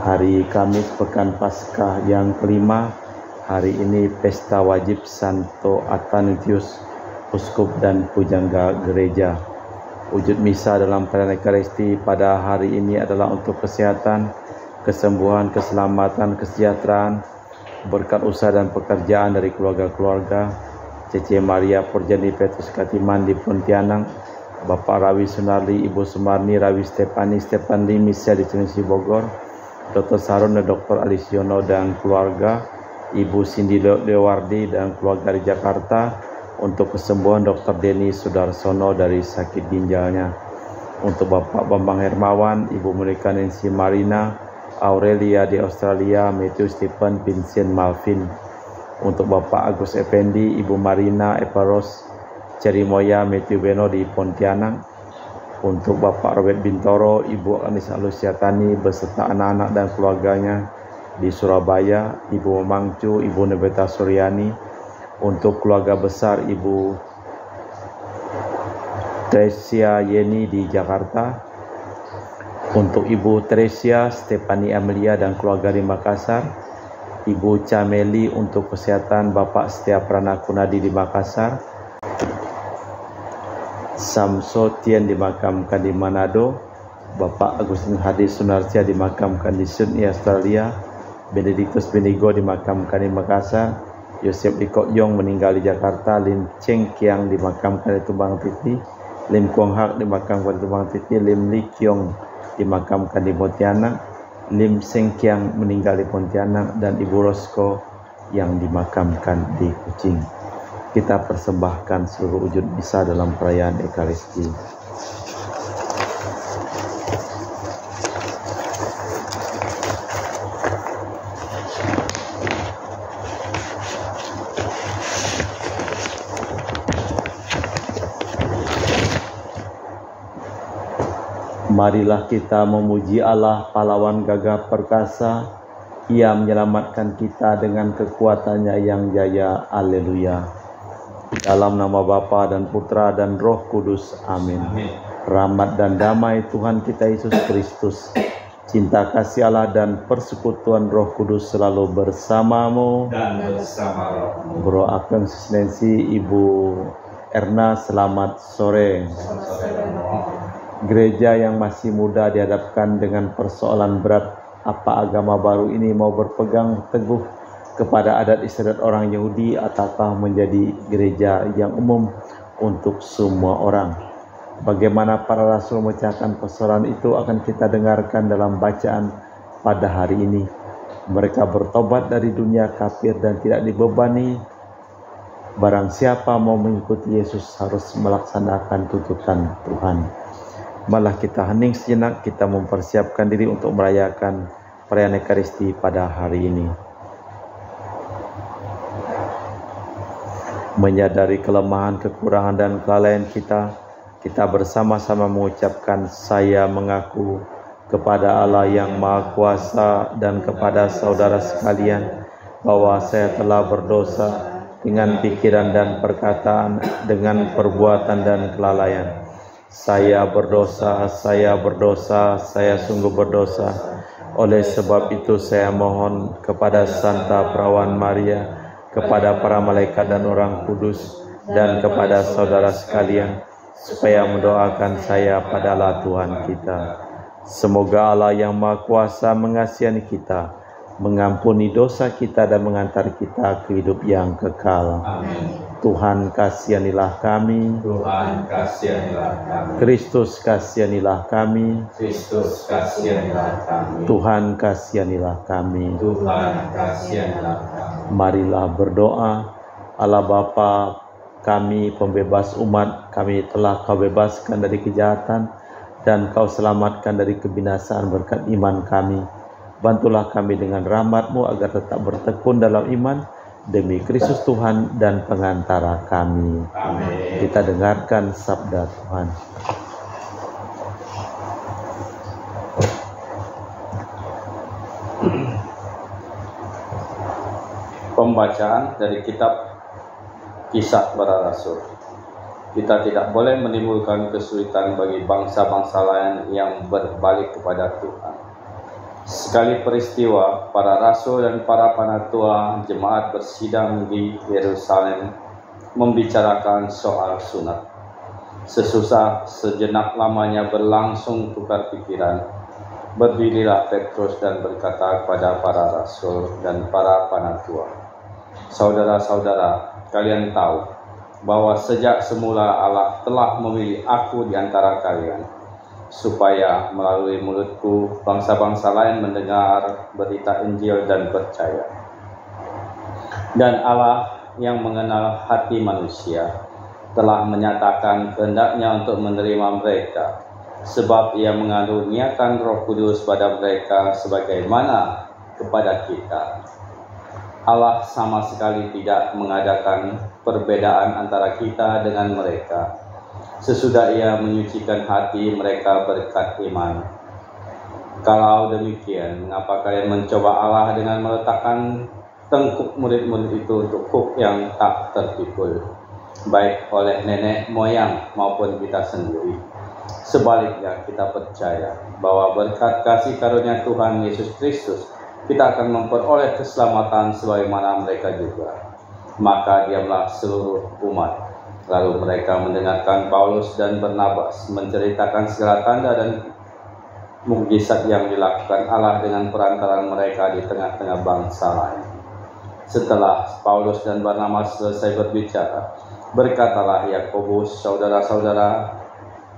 Hari Kamis Pekan Paskah yang kelima. Hari ini pesta wajib Santo Athanasius, Uskup dan Pujangga Gereja. Wujud misa dalam perayaan Ekaristi pada hari ini adalah untuk kesehatan, kesembuhan, keselamatan, kesejahteraan, berkat usaha dan pekerjaan dari keluarga-keluarga Cece Maria Purjani Petrus Katiman di Pontianak, Bapak Rawi Sunarli, Ibu Sumarni, Rawi Stepan Limisia di Cilengsi Bogor, Dr. Sarun dan Dr. Alisiono dan keluarga, Ibu Cindy Lewardi dan keluarga di Jakarta, untuk kesembuhan Dr. Denny Sudarsono dari sakit ginjalnya, untuk Bapak Bambang Hermawan, Ibu Monika Nancy Marina, Aurelia di Australia, Matthew Stephen, Vincent Malvin, untuk Bapak Agus Effendi, Ibu Marina Eparos, Cerimoya, Matthew Beno di Pontianak, untuk Bapak Robert Bintoro, Ibu Anis Alusiatani beserta anak-anak dan keluarganya di Surabaya, Ibu Mangcu, Ibu Nebeta Suryani, untuk keluarga besar Ibu Tresia Yeni di Jakarta, untuk Ibu Tresia Stefani Amelia dan keluarga di Makassar, Ibu Cameli untuk kesehatan Bapak Setia Prana Kunadi di Makassar, Samso Tien dimakamkan di Manado, Bapak Agustin Hadi Sunarsia dimakamkan di Sydney, Australia, Benedictus Benigo dimakamkan di Makassar, Yosef Liko Yong meninggal di Jakarta, Lim Cheng Kiang dimakamkan di Tumbang Titi, Lim Kuang Hak dimakamkan di Tumbang Titi, Lim Li Kiong dimakamkan di Pontianak, Lim Seng Kiang meninggal di Pontianak, dan Ibu Rosko yang dimakamkan di Kucing. Kita persembahkan seluruh wujud misa dalam perayaan Ekaristi. Marilah kita memuji Allah, pahlawan gagah perkasa. Ia menyelamatkan kita dengan kekuatannya yang jaya. Haleluya. Dalam nama Bapa dan Putra dan Roh Kudus. Amin. Rahmat dan damai Tuhan kita Yesus Kristus, cinta kasih Allah dan persekutuan Roh Kudus selalu bersamamu dan bersama rohmu. Bro Akan Sustensi, Ibu Erna, selamat sore. Gereja yang masih muda dihadapkan dengan persoalan berat, apa agama baru ini mau berpegang teguh kepada adat istiadat orang Yahudi ataukah menjadi gereja yang umum untuk semua orang. Bagaimana para rasul memecahkan persoalan itu akan kita dengarkan dalam bacaan pada hari ini. Mereka bertobat dari dunia kafir dan tidak dibebani. Barang siapa mau mengikuti Yesus harus melaksanakan tuntutan Tuhan. Malah kita hening sejenak, kita mempersiapkan diri untuk merayakan perayaan Ekaristi pada hari ini. Menyadari kelemahan, kekurangan dan kelalaian kita bersama-sama mengucapkan saya mengaku kepada Allah yang Maha Kuasa dan kepada saudara sekalian bahwa saya telah berdosa dengan pikiran dan perkataan, dengan perbuatan dan kelalaian. Saya berdosa, saya sungguh berdosa. Oleh sebab itu saya mohon kepada Santa Perawan Maria, kepada para malaikat dan orang kudus, dan kepada saudara sekalian, supaya mendoakan saya pada Allah Tuhan kita. Semoga Allah yang Maha Kuasa mengasihi kita, mengampuni dosa kita dan mengantar kita ke hidup yang kekal. Amin. Tuhan kasihanilah kami. Tuhan kasihanilah kami. Kristus kasihanilah kami. Kristus kasihanilah kami. Tuhan kasihanilah kami. Tuhan kasihanilah kami. Marilah berdoa. Allah Bapa kami, pembebas umat, kami telah Kau bebaskan dari kejahatan dan Kau selamatkan dari kebinasaan berkat iman kami. Bantulah kami dengan rahmat-Mu agar tetap bertekun dalam iman demi Kristus Tuhan dan pengantara kami. Amin. Kita dengarkan sabda Tuhan. Pembacaan dari kitab Kisah Para Rasul. Kita tidak boleh menimbulkan kesulitan bagi bangsa-bangsa lain yang berbalik kepada Tuhan. Sekali peristiwa, para rasul dan para panatua jemaat bersidang di Yerusalem membicarakan soal sunat. Sesusah sejenak lamanya berlangsung tukar pikiran. Berdirilah Petrus dan berkata kepada para rasul dan para panatua, "Saudara-saudara, kalian tahu bahwa sejak semula Allah telah memilih aku di antara kalian, supaya melalui mulutku bangsa-bangsa lain mendengar berita Injil dan percaya. Dan Allah yang mengenal hati manusia telah menyatakan kehendaknya untuk menerima mereka, sebab Ia mengaruniakan Roh Kudus pada mereka sebagaimana kepada kita. Allah sama sekali tidak mengadakan perbedaan antara kita dengan mereka, sesudah Ia menyucikan hati mereka berkat iman. Kalau demikian, mengapa kalian mencoba Allah dengan meletakkan tengkuk murid-murid itu untuk kuk yang tak terpikul, baik oleh nenek moyang maupun kita sendiri? Sebaliknya, kita percaya bahwa berkat kasih karunia Tuhan Yesus Kristus, kita akan memperoleh keselamatan sebagaimana mereka juga. Maka diamlah seluruh umat." Lalu mereka mendengarkan Paulus dan Barnabas menceritakan segala tanda dan mukjizat yang dilakukan Allah dengan perantaraan mereka di tengah-tengah bangsa lain. Setelah Paulus dan Barnabas selesai berbicara, berkatalah Yakobus, "Saudara-saudara,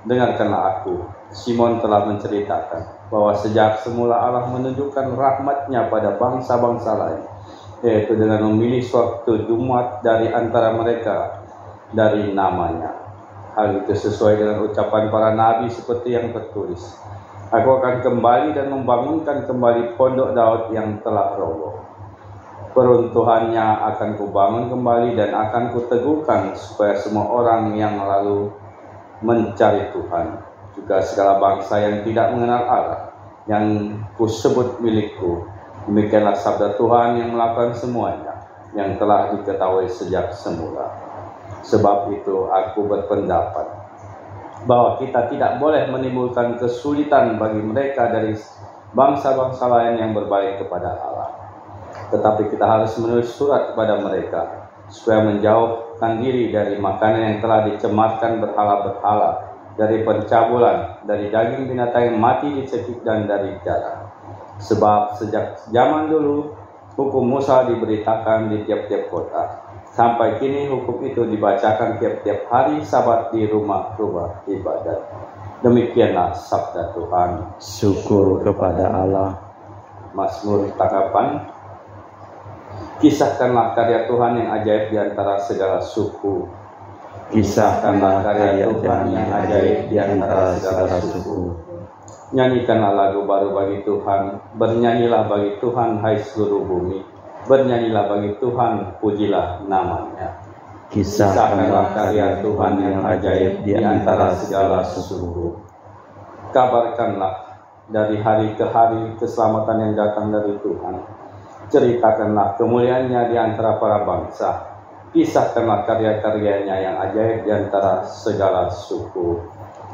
dengarkanlah aku. Simon telah menceritakan bahwa sejak semula Allah menunjukkan rahmat-Nya pada bangsa-bangsa lain, yaitu dengan memilih suatu umat dari antara mereka dari namanya. Hal itu sesuai dengan ucapan para nabi seperti yang tertulis, Aku akan kembali dan membangunkan kembali pondok Daud yang telah roboh. Peruntuhannya akan kubangun kembali dan akan kuteguhkan, supaya semua orang yang lalu mencari Tuhan, juga segala bangsa yang tidak mengenal Allah, yang kusebut milikku. Demikianlah sabda Tuhan yang melakukan semuanya, yang telah diketahui sejak semula. Sebab itu aku berpendapat bahwa kita tidak boleh menimbulkan kesulitan bagi mereka dari bangsa-bangsa lain yang berbalik kepada Allah. Tetapi kita harus menulis surat kepada mereka, supaya menjauhkan diri dari makanan yang telah dicemarkan berhala-berhala, dari pencabulan, dari daging binatang yang mati dicekik, dan dari darah. Sebab sejak zaman dulu, hukum Musa diberitakan di tiap-tiap kota. Sampai kini hukum itu dibacakan tiap-tiap hari Sabat di rumah-rumah ibadat. Demikianlah sabda Tuhan. Syukur kepada Allah. Mazmur tanggapan. Kisahkanlah karya Tuhan yang ajaib di antara segala suku. Kisahkanlah karya Tuhan yang ajaib di antara segala suku. Nyanyikanlah lagu baru bagi Tuhan. Bernyanyilah bagi Tuhan, hai seluruh bumi. Bernyanyilah bagi Tuhan, pujilah namanya. Kisahkanlah karya Tuhan yang ajaib di antara segala suku. Kabarkanlah dari hari ke hari keselamatan yang datang dari Tuhan. Ceritakanlah kemuliaannya di antara para bangsa. Kisahkanlah karya-karyanya yang ajaib di antara segala suku.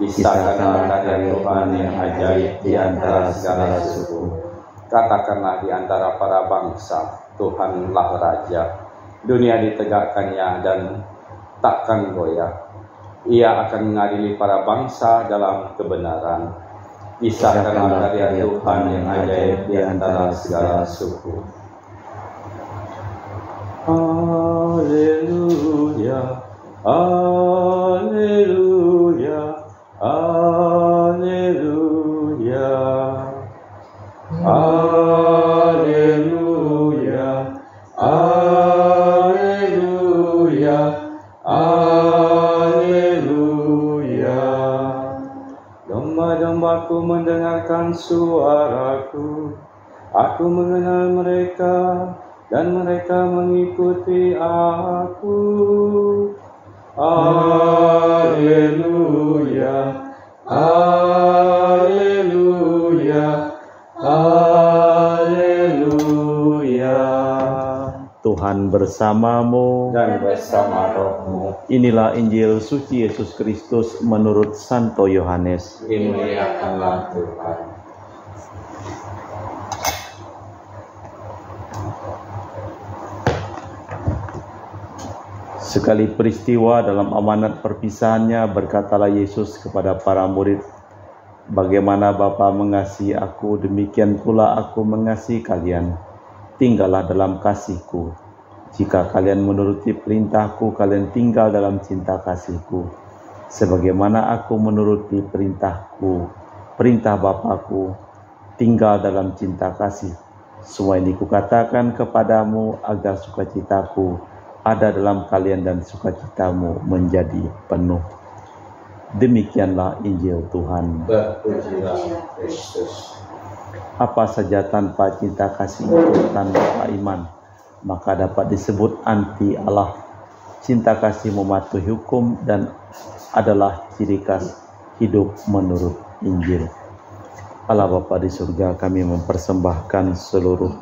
Kisahkanlah karya Tuhan yang ajaib di antara segala suku. Katakanlah di antara para bangsa, Tuhanlah Raja. Dunia ditegakkannya dan takkan goyah. Ia akan mengadili para bangsa dalam kebenaran. Kisahkanlah karya Tuhan yang ajaib di antara segala suku. Haleluya, haleluya, haleluya, haleluya, haleluya, haleluya. Domba-dombaku mendengarkan suaraku, aku mengenal mereka, dan mereka mengikuti aku. Haleluya, haleluya, haleluya. Tuhan bersamamu Dan bersama rohmu. Inilah Injil suci Yesus Kristus menurut Santo Yohanes. Dimuliakanlah Tuhan. Sekali peristiwa dalam amanat perpisahannya, berkatalah Yesus kepada para murid, "Bagaimana Bapa mengasihi aku, demikian pula aku mengasihi kalian. Tinggallah dalam kasih-Ku. Jika kalian menuruti perintah-Ku, kalian tinggal dalam cinta kasih-Ku. Sebagaimana aku menuruti perintah-Ku, perintah Bapa-Ku, tinggal dalam cinta kasih. Semua ini Kukatakan kepadamu agar sukacitaku ada dalam kalian dan sukacitamu menjadi penuh." Demikianlah Injil Tuhan. Berpujilah Kristus. Apa saja tanpa cinta kasih itu tanpa iman, maka dapat disebut anti Allah. Cinta kasih mematuhi hukum dan adalah ciri khas hidup menurut Injil. Allah Bapa di surga, kami mempersembahkan seluruh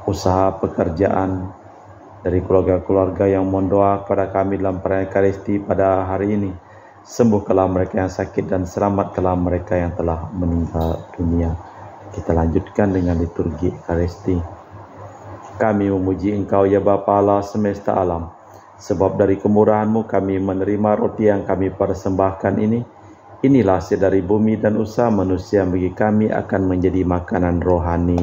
usaha pekerjaan dari keluarga-keluarga yang mohon doa kepada kami dalam perayaan Ekaristi pada hari ini. Sembuhkanlah mereka yang sakit dan selamatkanlah mereka yang telah meninggal dunia. Kita lanjutkan dengan liturgi Ekaristi. Kami memuji Engkau ya Bapa Allah semesta alam, sebab dari kemurahan-Mu kami menerima roti yang kami persembahkan ini. Inilah hasil dari bumi dan usaha manusia bagi kami akan menjadi makanan rohani.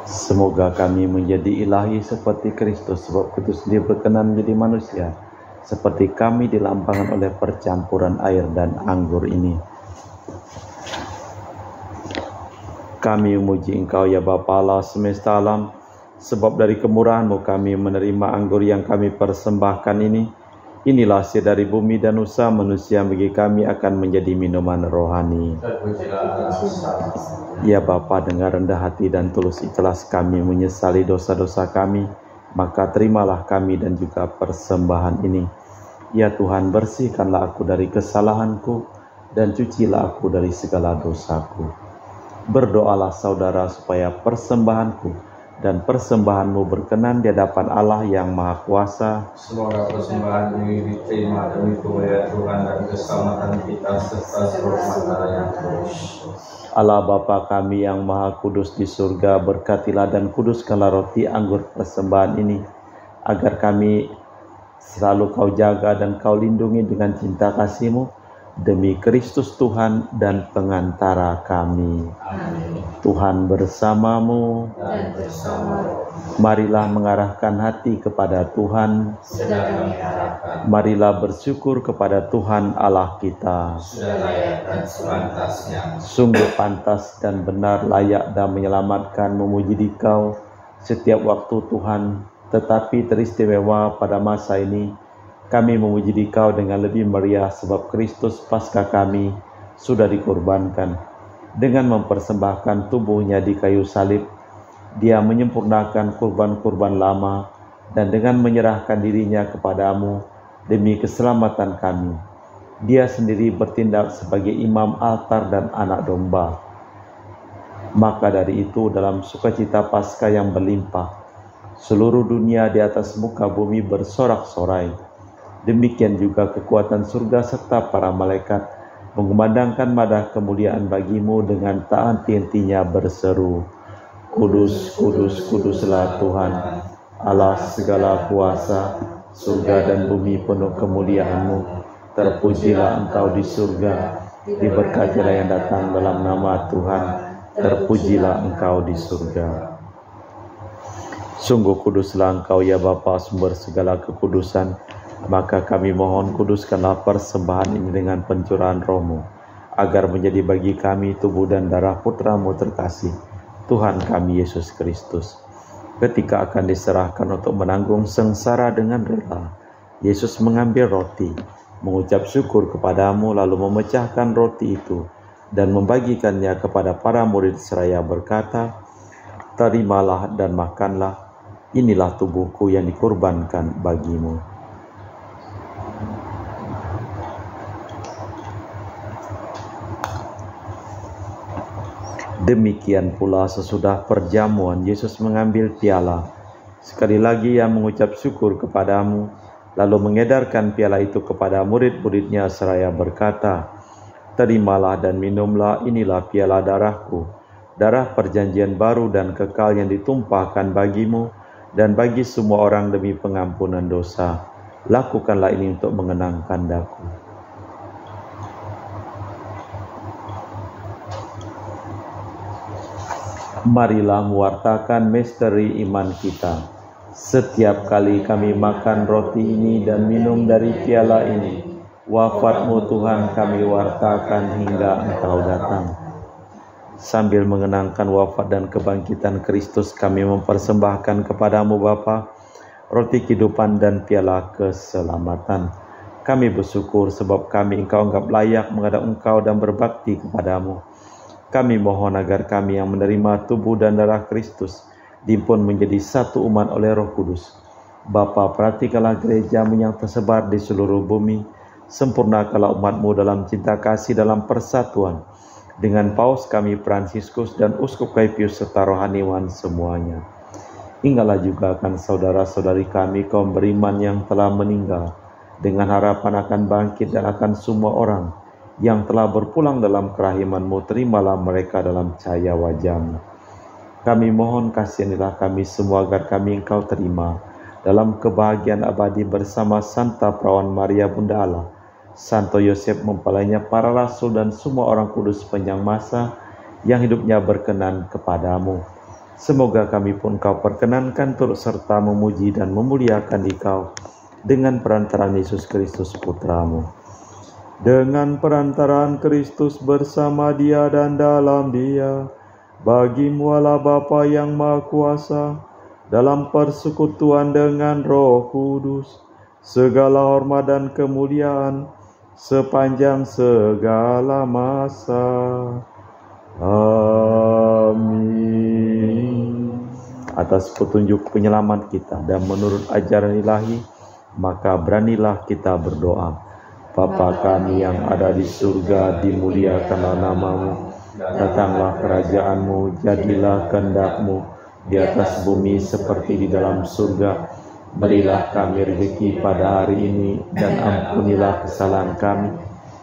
Semoga kami menjadi ilahi seperti Kristus, sebab Kristus sendiri berkenan menjadi manusia, seperti kami dilambangkan oleh percampuran air dan anggur ini. Kami memuji Engkau ya Bapa Allah semesta alam, sebab dari kemurahan-Mu kami menerima anggur yang kami persembahkan ini. Inilah hasil dari bumi dan usaha manusia bagi kami akan menjadi minuman rohani. Ya Bapa, dengan rendah hati dan tulus ikhlas kami menyesali dosa-dosa kami, maka terimalah kami dan juga persembahan ini. Ya Tuhan, bersihkanlah aku dari kesalahanku dan cucilah aku dari segala dosaku. Berdoalah saudara supaya persembahanku dan persembahanmu berkenan di hadapan Allah yang Maha Kuasa. Semoga persembahan ini diterima demi kemuliaan Tuhan dan keselamatan kita serta seluruh masyarakat yang kudus. Allah Bapa kami yang Maha Kudus di surga, berkatilah dan kuduskanlah roti anggur persembahan ini, agar kami selalu Kau jaga dan Kau lindungi dengan cinta kasih-Mu, demi Kristus Tuhan dan pengantara kami. Amin. Tuhan bersamamu. Dan bersama Marilah mengarahkan hati kepada Tuhan. sedang kami harapkan, Marilah bersyukur kepada Tuhan Allah kita. sudah layak dan sepantasnya. Sungguh pantas dan benar, layak dan menyelamatkan memuji Dikau setiap waktu Tuhan. Tetapi teristimewa pada masa ini kami memuji Dikau dengan lebih meriah, sebab Kristus Paskah kami sudah dikorbankan. Dengan mempersembahkan tubuhnya di kayu salib, Dia menyempurnakan kurban-kurban lama, dan dengan menyerahkan dirinya kepadamu demi keselamatan kami, Dia sendiri bertindak sebagai imam altar dan anak domba. Maka dari itu, dalam sukacita Paskah yang berlimpah, seluruh dunia di atas muka bumi bersorak-sorai. Demikian juga kekuatan surga serta para malaikat mengumandangkan madah kemuliaan bagi-Mu dengan tak henti-hentinya berseru, "Kudus, kudus, kuduslah Tuhan, Allah segala kuasa, surga dan bumi penuh kemuliaan-Mu. Terpujilah Engkau di surga, diberkatilah yang datang dalam nama Tuhan, terpujilah Engkau di surga." Sungguh kuduslah Engkau ya Bapa, sumber segala kekudusan. Maka kami mohon, kuduskanlah persembahan ini dengan pencurahan Roh-Mu, agar menjadi bagi kami tubuh dan darah Putra-Mu terkasih, Tuhan kami Yesus Kristus. Ketika akan diserahkan untuk menanggung sengsara dengan rela, Yesus mengambil roti, mengucap syukur kepadamu, lalu memecahkan roti itu dan membagikannya kepada para murid seraya berkata, "Terimalah dan makanlah, inilah tubuhku yang dikorbankan bagimu." Demikian pula sesudah perjamuan, Yesus mengambil piala. Sekali lagi Ia mengucap syukur kepadamu, lalu mengedarkan piala itu kepada murid-muridnya seraya berkata, "Terimalah dan minumlah, inilah piala darahku, darah perjanjian baru dan kekal yang ditumpahkan bagimu dan bagi semua orang demi pengampunan dosa. Lakukanlah ini untuk mengenangkan daku." Marilah mewartakan misteri iman kita. Setiap kali kami makan roti ini dan minum dari piala ini, wafat-Mu Tuhan kami wartakan hingga Engkau datang. Sambil mengenangkan wafat dan kebangkitan Kristus, kami mempersembahkan kepadamu Bapa, roti kehidupan dan piala keselamatan. Kami bersyukur sebab kami Engkau anggap layak menghadap Engkau dan berbakti kepadamu. Kami mohon agar kami yang menerima tubuh dan darah Kristus dihimpun menjadi satu umat oleh Roh Kudus. Bapa, perhatikanlah gereja-Mu yang tersebar di seluruh bumi. Sempurnakanlah umat-Mu dalam cinta kasih dalam persatuan dengan Paus kami Fransiskus dan Uskup Kaipius serta rohaniwan semuanya. Ingatlah juga akan saudara-saudari kami kaum beriman yang telah meninggal, dengan harapan akan bangkit dan akan semua orang yang telah berpulang dalam kerahiman-Mu, terimalah mereka dalam cahaya wajah-Mu. Kami mohon kasihanilah kami semua agar kami Engkau terima dalam kebahagiaan abadi bersama Santa Perawan Maria Bunda Allah, Santo Yosef mempelainya para rasul dan semua orang kudus sepanjang masa yang hidupnya berkenan kepadamu. Semoga kami pun Kau perkenankan turut serta memuji dan memuliakan Dikau dengan perantaraan Yesus Kristus Putra-Mu. Dengan perantaraan Kristus bersama Dia dan dalam Dia, bagi-Mu Allah Bapa yang Maha Kuasa, dalam persekutuan dengan Roh Kudus, segala hormat dan kemuliaan sepanjang segala masa. Amin. Atas petunjuk penyelamat kita dan menurut ajaran ilahi, maka beranilah kita berdoa. Bapa kami yang ada di surga, dimuliakanlah nama-Mu, datanglah kerajaan-Mu, jadilah kehendak-Mu di atas bumi seperti di dalam surga. Berilah kami rezeki pada hari ini dan ampunilah kesalahan kami,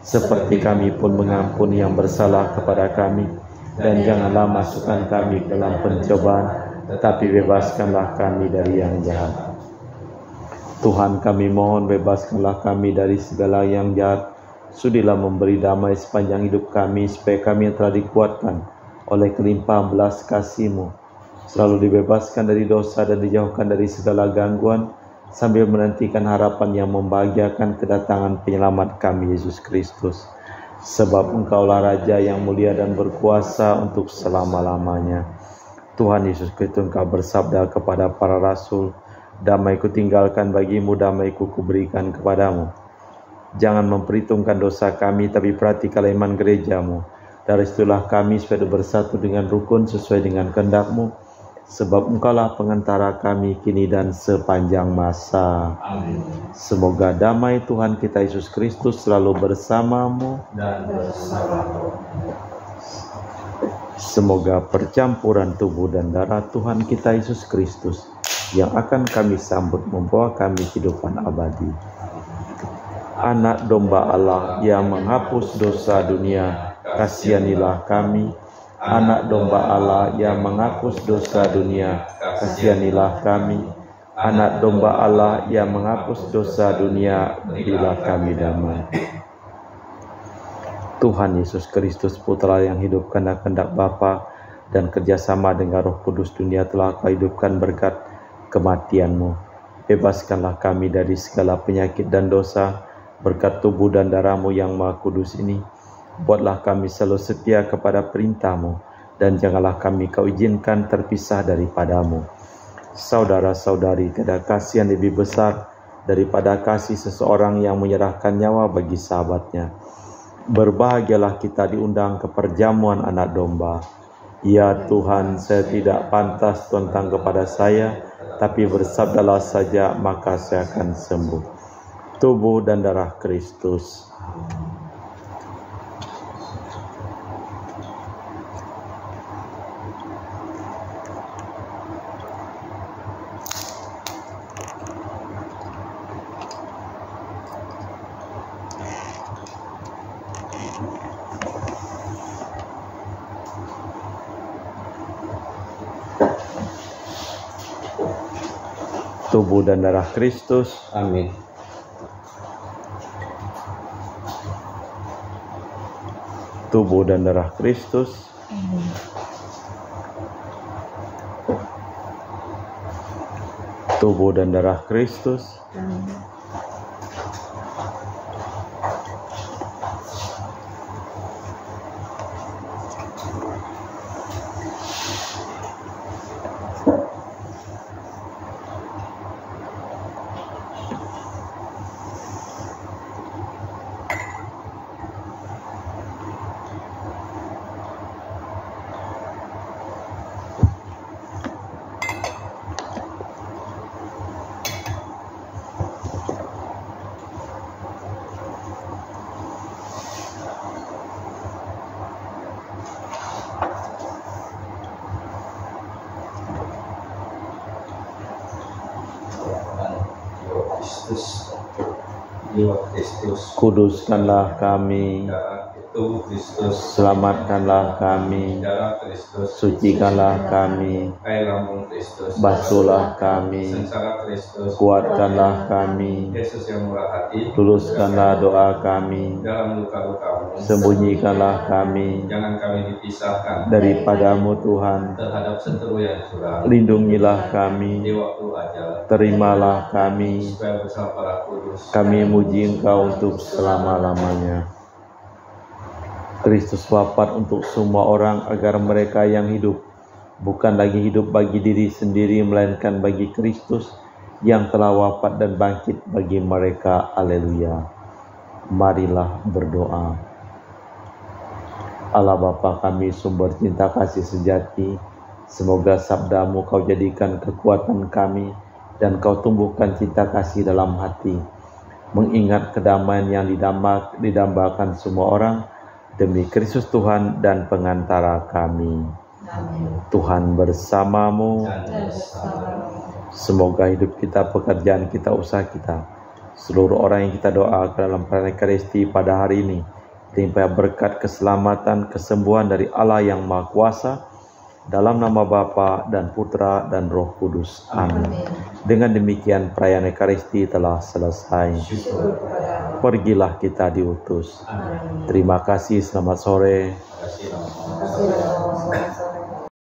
seperti kami pun mengampuni yang bersalah kepada kami. Dan janganlah masukkan kami ke dalam pencobaan, tetapi bebaskanlah kami dari yang jahat. Tuhan, kami mohon bebaskanlah kami dari segala yang jahat. Sudilah memberi damai sepanjang hidup kami, supaya kami yang telah dikuatkan oleh kelimpahan belas kasih-Mu selalu dibebaskan dari dosa dan dijauhkan dari segala gangguan, sambil menantikan harapan yang membahagiakan kedatangan penyelamat kami, Yesus Kristus. Sebab Engkaulah Raja yang mulia dan berkuasa untuk selama-lamanya. Tuhan Yesus Kristus, Engkau bersabda kepada para rasul, "Damai-Ku tinggalkan bagimu, damai-Ku kuberikan kepadamu." Jangan memperhitungkan dosa kami, tapi perhatikanlah iman gereja-Mu. Dari situlah kami supaya bersatu dengan rukun sesuai dengan kehendak-Mu, sebab Engkaulah pengantara kami kini dan sepanjang masa. Amin. Semoga damai Tuhan kita Yesus Kristus selalu bersamamu dan bersamamu. Semoga percampuran tubuh dan darah Tuhan kita Yesus Kristus yang akan kami sambut membawa kami kehidupan abadi. Anak domba Allah yang menghapus dosa dunia, kasihanilah kami. Anak domba Allah yang menghapus dosa dunia, kasihanilah kami. Anak domba Allah yang menghapus dosa dunia, berilah kami damai. Tuhan Yesus Kristus, Putra yang hidupkan kehendak Bapa dan kerjasama dengan Roh Kudus, dunia telah Kau hidupkan berkat kematian-Mu. Bebaskanlah kami dari segala penyakit dan dosa, berkat tubuh dan darah-Mu yang Maha Kudus ini. Buatlah kami selalu setia kepada perintah-Mu, dan janganlah kami Kau izinkan terpisah daripada-Mu. Saudara-saudari, tiada kasih yang lebih besar daripada kasih seseorang yang menyerahkan nyawa bagi sahabatnya. Berbahagialah kita diundang ke perjamuan anak domba. Ya Tuhan, saya tidak pantas tentang kepada saya, tapi bersabdalah saja, maka saya akan sembuh. Tubuh dan darah Kristus. tubuh dan darah Kristus. Amin. Tubuh dan darah Kristus. Tubuh dan darah Kristus. Jiwa Kristus, Kuduskanlah kami, darah tubuh Kristus, selamatkanlah kami, darah Kristus, sucikanlah kami, air lambung Kristus, basuhlah kami, sengsara Kristus, kuatkanlah kami, Yesus yang murah hati, luluskanlah doa kami, dalam luka-lukamu, sembunyikanlah kami jangan kami dipisahkan daripadamu Tuhan, terhadap seteru yang curang, lindungilah di kami, waktu ajal, terimalah kami, supaya bersama para kudus, kami muji Engkau untuk selama-lamanya. Kristus wafat untuk semua orang agar mereka yang hidup bukan lagi hidup bagi diri sendiri, melainkan bagi Kristus yang telah wafat dan bangkit bagi mereka. Haleluya. Marilah berdoa. Allah Bapa kami, sumber cinta kasih sejati, semoga sabdamu Kau jadikan kekuatan kami dan Kau tumbuhkan cinta kasih dalam hati, mengingat kedamaian yang didambakan semua orang, demi Kristus Tuhan dan pengantara kami. Amin. Tuhan bersamamu. Semoga hidup kita, pekerjaan kita, usaha kita, seluruh orang yang kita doakan dalam perayaan Ekaristi pada hari ini, dilimpahi berkat keselamatan, kesembuhan dari Allah yang Maha Kuasa, dalam nama Bapa dan Putra dan Roh Kudus. Amin. Dengan demikian perayaan Ekaristi telah selesai. Pergilah kita diutus. Terima kasih, selamat sore. Terima kasih.